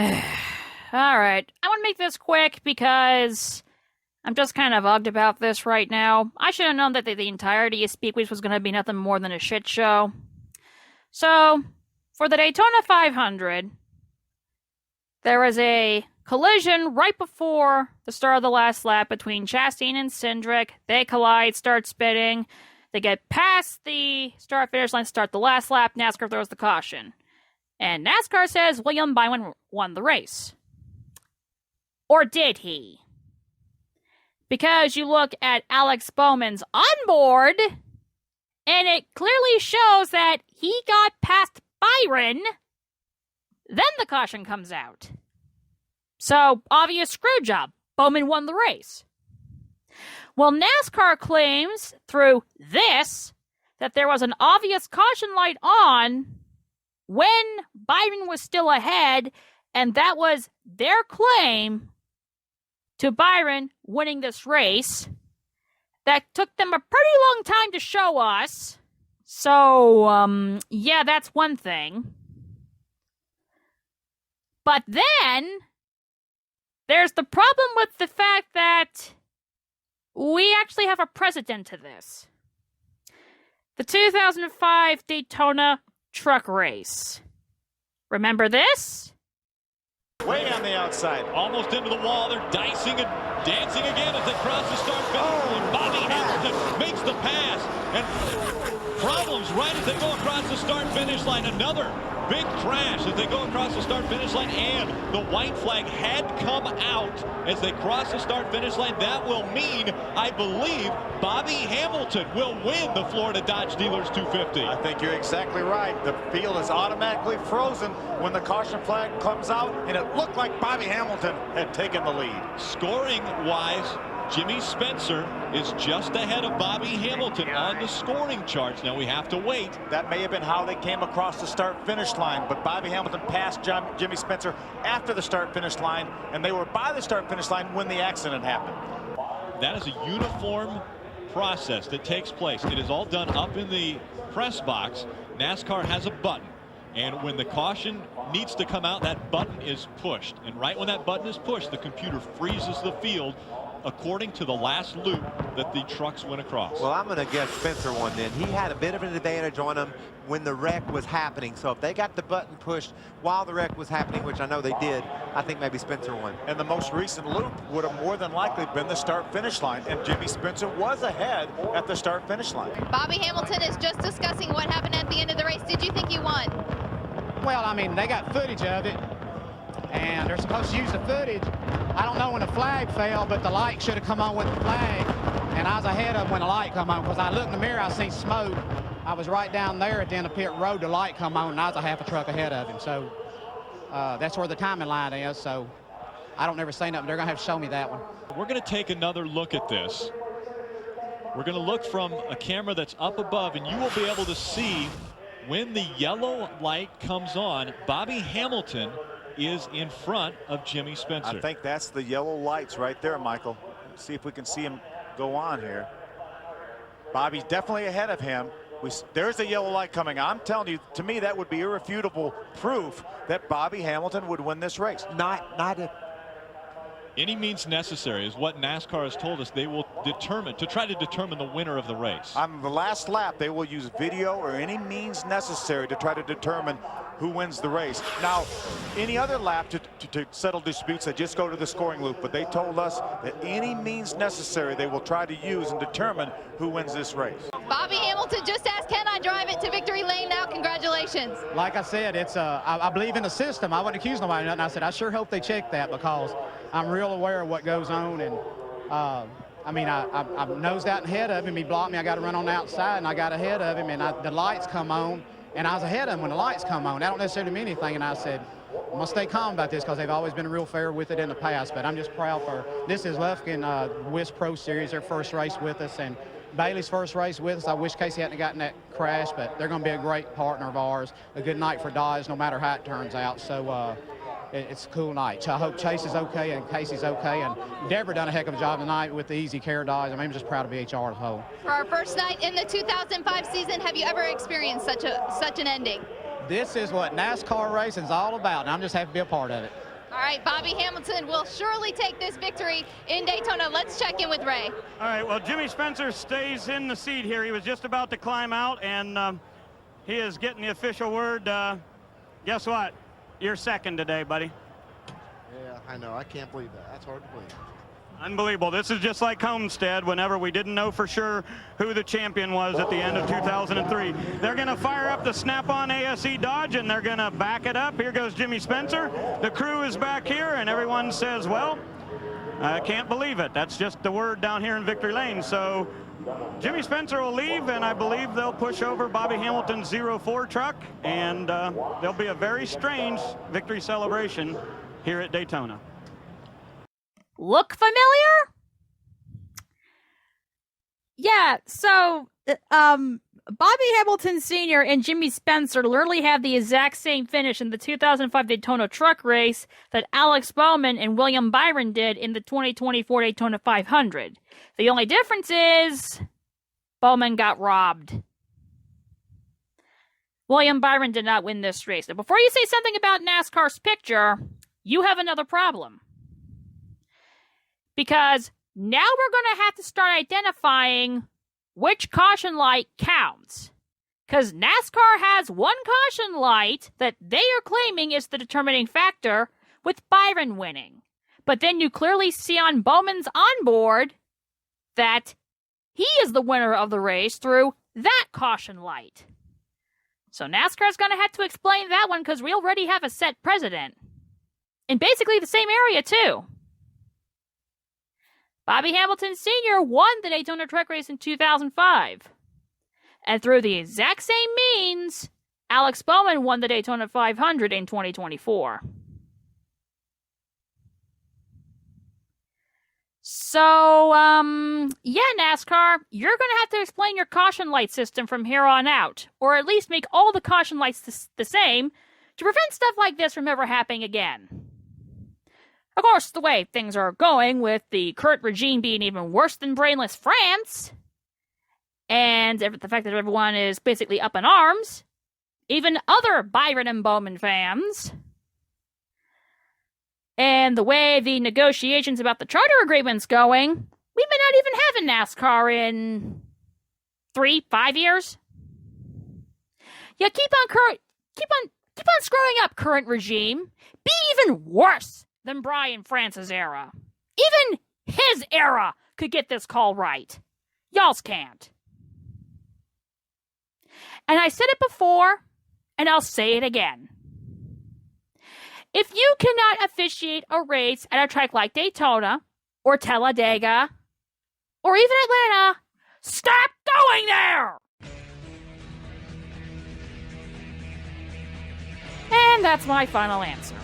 Alright, I want to make this quick because I'm just kind of ugged about this right now. I should have known that the entirety of Speed Weeks was going to be nothing more than a shit show. So, for the Daytona 500, there was a collision right before the start of the last lap between Chastain and Cindric. They collide, start spinning. They get past the start-finish line, start the last lap. NASCAR throws the caution. And NASCAR says William Byron won the race. Or did he? Because you look at Alex Bowman's onboard, and it clearly shows that he got past Byron, then the caution comes out. So, obvious screw job. Bowman won the race. Well, NASCAR claims through this that there was an obvious caution light on when Byron was still ahead, and that was their claim to Byron winning this race. That took them a pretty long time to show us. So, yeah, that's one thing. But then, there's the problem with the fact that we actually have a precedent to this. The 2005 Daytona truck race. Remember this? Way on the outside. Almost into the wall. They're dicing and dancing again as they cross the start finish. And Bobby Hamilton makes the pass. And problems right as they go across the start finish line. Another big crash as they go across the start finish line. And the white flag had come out as they cross the start finish line. That will mean, I believe, Bobby Hamilton will win the Florida Dodge Dealers 250. I think you're exactly right. The field is automatically frozen when the caution flag comes out, and it looked like Bobby Hamilton had taken the lead. Scoring-wise, Jimmy Spencer is just ahead of Bobby Hamilton on the scoring charts. Now we have to wait. That may have been how they came across the start-finish line, but Bobby Hamilton passed Jimmy Spencer after the start-finish line, and they were by the start-finish line when the accident happened. That is a uniform process that takes place. It is all done up in the press box. NASCAR has a button, and when the caution needs to come out, that button is pushed. And right when that button is pushed, the computer freezes the field according to the last loop that the trucks went across. Well, I'm going to guess Spencer won then. He had a bit of an advantage on him when the wreck was happening. So if they got the button pushed while the wreck was happening, which I know they did, I think maybe Spencer won. And the most recent loop would have more than likely been the start-finish line, and Jimmy Spencer was ahead at the start-finish line. Bobby Hamilton is just discussing what happened at the end of the race. Did you think he won? Well, I mean, they got footage of it, and they're supposed to use the footage. I don't know when the flag fell, but the light should have come on with the flag, and I was ahead of them when the light come on, because I looked in the mirror, I seen smoke. I was right down there at the end of pit road, the light come on, and I was a half a truck ahead of him. So that's where the timing line is, so I don't never say nothing. They're going to have to show me that one. We're going to take another look at this. We're going to look from a camera that's up above, and you will be able to see when the yellow light comes on, Bobby Hamilton is in front of Jimmy Spencer. I think that's the yellow lights right there, Michael. Let's see if we can see him go on here. Bobby's definitely ahead of him. There's a yellow light coming. I'm telling you, to me, that would be irrefutable proof that Bobby Hamilton would win this race. Any means necessary is what NASCAR has told us they will determine, to try to determine the winner of the race. On the last lap, they will use video or any means necessary to try to determine who wins the race. Now, any other lap to settle disputes, they just go to the scoring loop, but they told us that any means necessary they will try to use and determine who wins this race. Bobby Hamilton just asked, can I drive it to victory lane now? Congratulations. Like I said, it's I believe in the system. I wouldn't accuse nobody of nothing. I said, I sure hope they check that, because I'm real aware of what goes on. And I mean, I nosed out ahead of him. He blocked me. I got to run on the outside, and I got ahead of him, and the lights come on, and I was ahead of him when the lights come on. That don't necessarily mean anything. And I said, I'm going to stay calm about this, because they've always been real fair with it in the past. But I'm just proud for this is Lufkin WIS Pro Series, their first race with us, and Bailey's first race with us. I wish Casey hadn't gotten that crash, but they're going to be a great partner of ours. A good night for Dodge, no matter how it turns out. So it's a cool night. I hope Chase is okay and Casey's okay, and Deborah done a heck of a job tonight with the Easy Care Dodge. I mean, I'm just proud of BHR as a whole. For our first night in the 2005 season, have you ever experienced such an ending? This is what NASCAR racing is all about, and I'm just happy to be a part of it. All right, Bobby Hamilton will surely take this victory in Daytona. Let's check in with Ray. All right, well, Jimmy Spencer stays in the seat here. He was just about to climb out, and he is getting the official word. Guess what? You're second today, buddy. Yeah, I know. I can't believe that. That's hard to believe. Unbelievable. This is just like Homestead whenever we didn't know for sure who the champion was at the end of 2003. They're going to fire up the Snap-on ASE Dodge, and they're going to back it up. Here goes Jimmy Spencer. The crew is back here, and everyone says, well, I can't believe it. That's just the word down here in Victory Lane. So Jimmy Spencer will leave, and I believe they'll push over Bobby Hamilton's 04 truck, and there'll be a very strange victory celebration here at Daytona. Look familiar? Yeah, so Bobby Hamilton Sr. and Jimmy Spencer literally have the exact same finish in the 2005 Daytona truck race that Alex Bowman and William Byron did in the 2024 Daytona 500. The only difference is Bowman got robbed. William Byron did not win this race. Now, before you say something about NASCAR's picture, you have another problem. Because now we're going to have to start identifying which caution light counts. Because NASCAR has one caution light that they are claiming is the determining factor, with Byron winning. But then you clearly see on Bowman's onboard that he is the winner of the race through that caution light. So NASCAR's going to have to explain that one because we already have a set precedent. In basically the same area, too. Bobby Hamilton Sr. won the Daytona truck race in 2005. And through the exact same means, Alex Bowman won the Daytona 500 in 2024. So, yeah, NASCAR, you're going to have to explain your caution light system from here on out. Or at least make all the caution lights the same to prevent stuff like this from ever happening again. Of course, the way things are going, with the current regime being even worse than brainless France, and the fact that everyone is basically up in arms, even other Byron and Bowman fans, and the way the negotiations about the charter agreement's going, we may not even have a NASCAR in 3-5 years. Yeah, keep on screwing up, current regime. Be even worse than Brian France's era. Even his era could get this call right. Y'all's can't. And I said it before, and I'll say it again. If you cannot officiate a race at a track like Daytona, or Talladega, or even Atlanta, stop going there! And that's my final answer.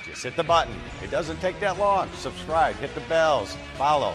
Just hit the button. It doesn't take that long. Subscribe, hit the bells, follow.